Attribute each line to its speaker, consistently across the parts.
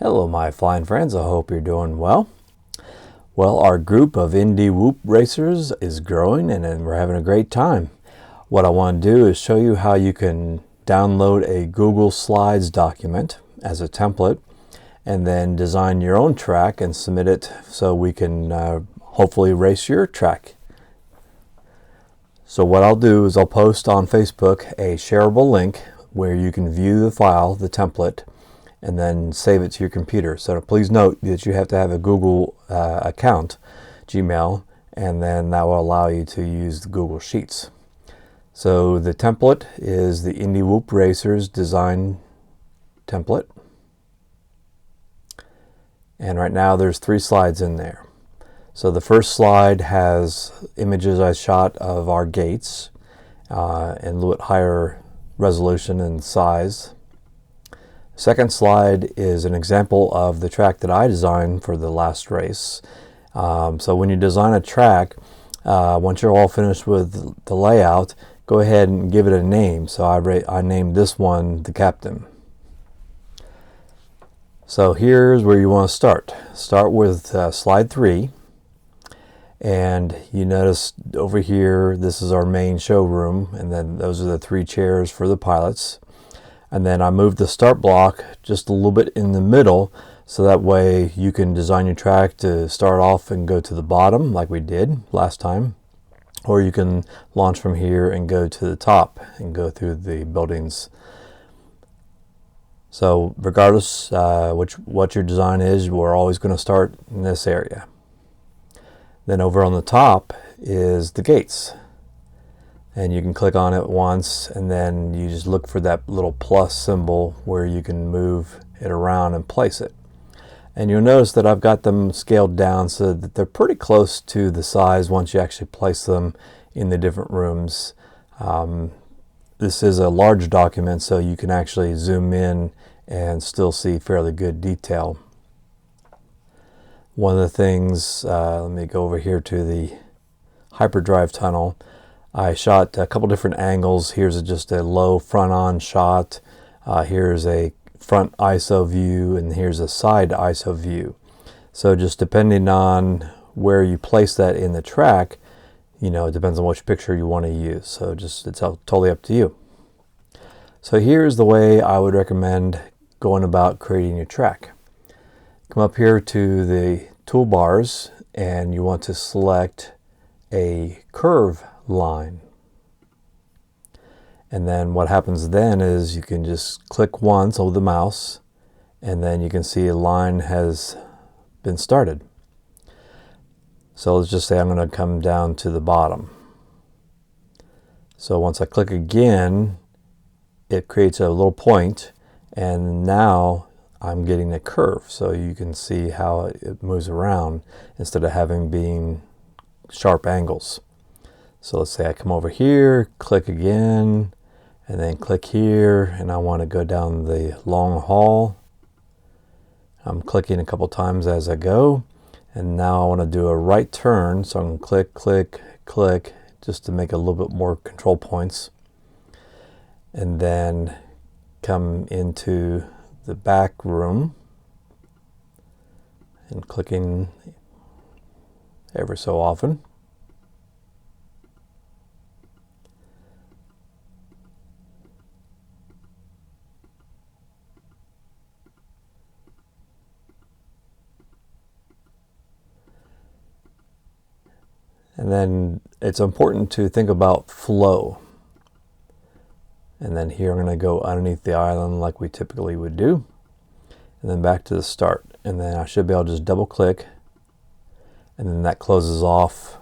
Speaker 1: Hello my flying friends, I hope you're doing well. Well, our group of Indy Whoop Racers is growing and we're having a great time. What I want to do is show you how you can download a Google Slides document as a template and then design your own track and submit it so we can hopefully race your track. So what I'll do is I'll post on Facebook a shareable link where you can view the file, the template, and then save it to your computer. So please note that you have to have a Google account, Gmail, and then that will allow you to use the Google Sheets. So the template is the Indy Whoop Racers design template. And right now there's 3 slides in there. So the first slide has images I shot of our gates in a little bit higher resolution and size. Second slide is an example of the track that I designed for the last race. So when you design a track, once you're all finished with the layout, go ahead and give it a name. So I named this one the Captain. So here's where you want to start. Start with slide 3. And you notice over here, this is our main showroom, and then those are the 3 chairs for the pilots. And then I moved the start block just a little bit in the middle, so that way you can design your track to start off and go to the bottom like we did last time. Or you can launch from here and go to the top and go through the buildings. So regardless what your design is, we're always going to start in this area. Then over on the top is the gates. And you can click on it once, and then you just look for that little plus symbol where you can move it around and place it. And you'll notice that I've got them scaled down so that they're pretty close to the size once you actually place them in the different rooms. This is a large document, so you can actually zoom in and still see fairly good detail. One of the things, let me go over here to the hyperdrive tunnel. I shot a couple different angles. Here's just a low front-on shot. Here's a front ISO view, and here's a side ISO view. So just depending on where you place that in the track, it depends on which picture you want to use. So it's totally up to you. So here's the way I would recommend going about creating your track. Come up here to the toolbars, and you want to select a curve line. And then what happens then is you can just click once over the mouse, and then you can see a line has been started. So let's just say I'm going to come down to the bottom. So once I click again, it creates a little point, and now I'm getting a curve. So you can see how it moves around instead of being sharp angles. So let's say I come over here, click again, and then click here, and I want to go down the long haul. I'm clicking a couple times as I go, and now I want to do a right turn, so I'm going to click, click, click, just to make a little bit more control points. And then come into the back room, and clicking ever so often. And then it's important to think about flow. And then here I'm going to go underneath the island like we typically would do. And then back to the start. And then I should be able to just double click. And then that closes off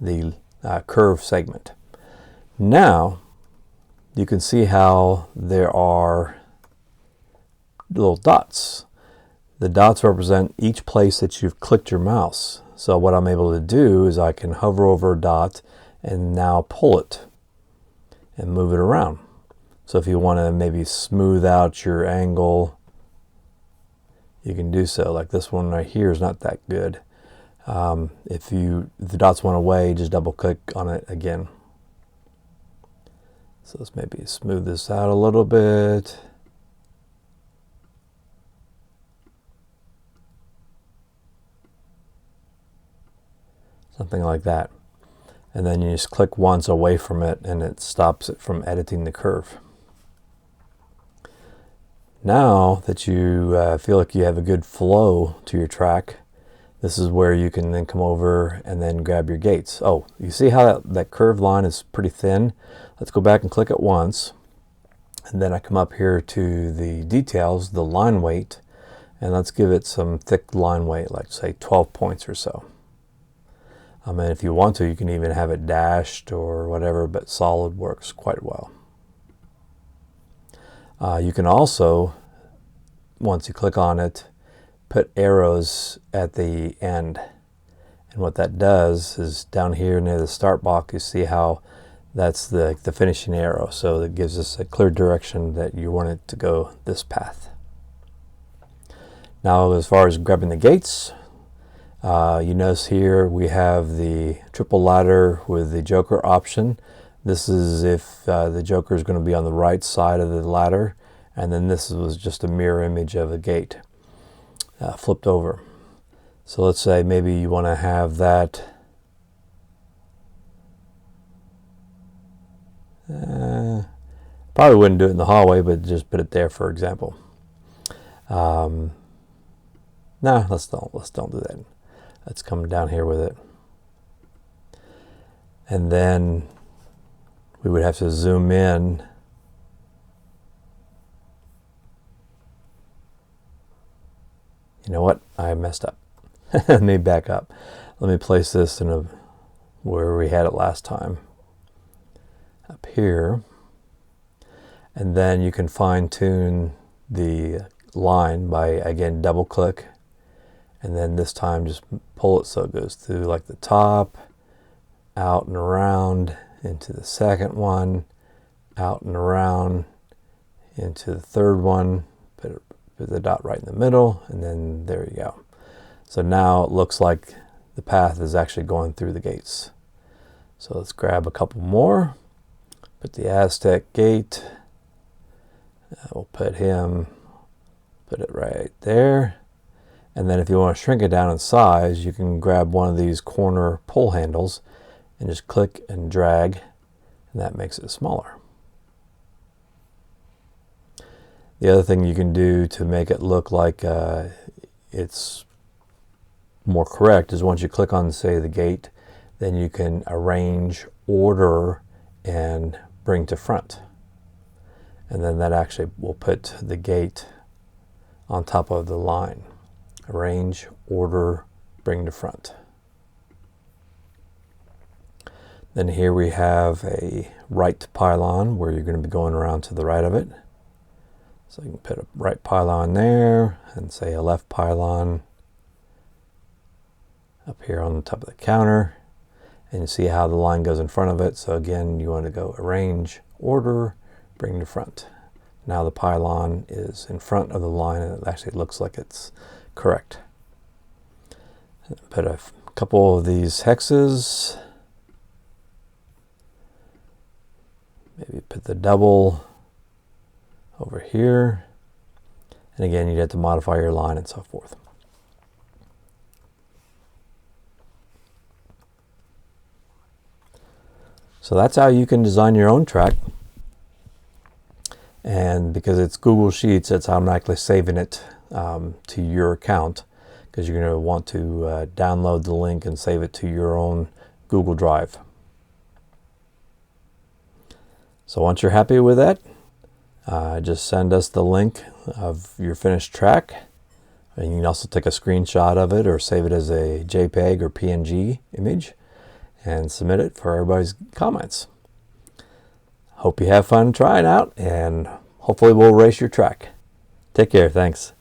Speaker 1: the curve segment. Now you can see how there are little dots. The dots represent each place that you've clicked your mouse. So what I'm able to do is I can hover over a dot and now pull it and move it around. So if you want to maybe smooth out your angle, you can do so. Like this one right here is not that good. If the dots went away, just double click on it again. So let's maybe smooth this out a little bit. something like that. And then you just click once away from it and it stops it from editing the curve. Now that you feel like you have a good flow to your track, this is where you can then come over and then grab your gates. Oh, you see how that curved line is pretty thin? Let's go back and click it once. And then I come up here to the details, the line weight, and let's give it some thick line weight, like say 12 points or so. And if you want to, you can even have it dashed or whatever, but solid works quite well. You can also, once you click on it, put arrows at the end. And what that does is down here near the start box, you see how that's the finishing arrow. So it gives us a clear direction that you want it to go this path. Now, as far as grabbing the gates, you notice here we have the triple ladder with the joker option. This is if the joker is going to be on the right side of the ladder, and then this was just a mirror image of a gate flipped over. So let's say maybe you want to have that probably wouldn't do it in the hallway, but just put it there for example. No, let's don't do that. Let's come down here with it. And then we would have to zoom in. You know what? I messed up. Let me back up. Let me place this in where we had it last time. Up here. And then you can fine tune the line by, again, double click. And then this time just pull it so it goes through like the top, out and around into the second one, out and around into the third one, put the dot right in the middle, and then there you go. So now it looks like the path is actually going through the gates. So let's grab a couple more, put the Aztec gate, we'll put it right there. And then if you want to shrink it down in size, you can grab one of these corner pull handles and just click and drag, and that makes it smaller. The other thing you can do to make it look like it's more correct is once you click on, say, the gate, then you can arrange, order, and bring to front. And then that actually will put the gate on top of the line. Arrange, order, bring to front. Then here we have a right pylon where you're going to be going around to the right of it. So you can put a right pylon there and say a left pylon up here on the top of the counter. And you see how the line goes in front of it. So again, you want to go arrange, order, bring to front. Now the pylon is in front of the line and it actually looks like it's correct. Put a couple of these hexes. Maybe put the double over here. And again, you'd have to modify your line and so forth. So that's how you can design your own track. And because it's Google Sheets, it's automatically saving it to your account, because you're going to want to download the link and save it to your own Google Drive. So once you're happy with that, just send us the link of your finished track. And you can also take a screenshot of it or save it as a JPEG or PNG image and submit it for everybody's comments. Hope you have fun trying out, and hopefully we'll race your track. Take care. Thanks.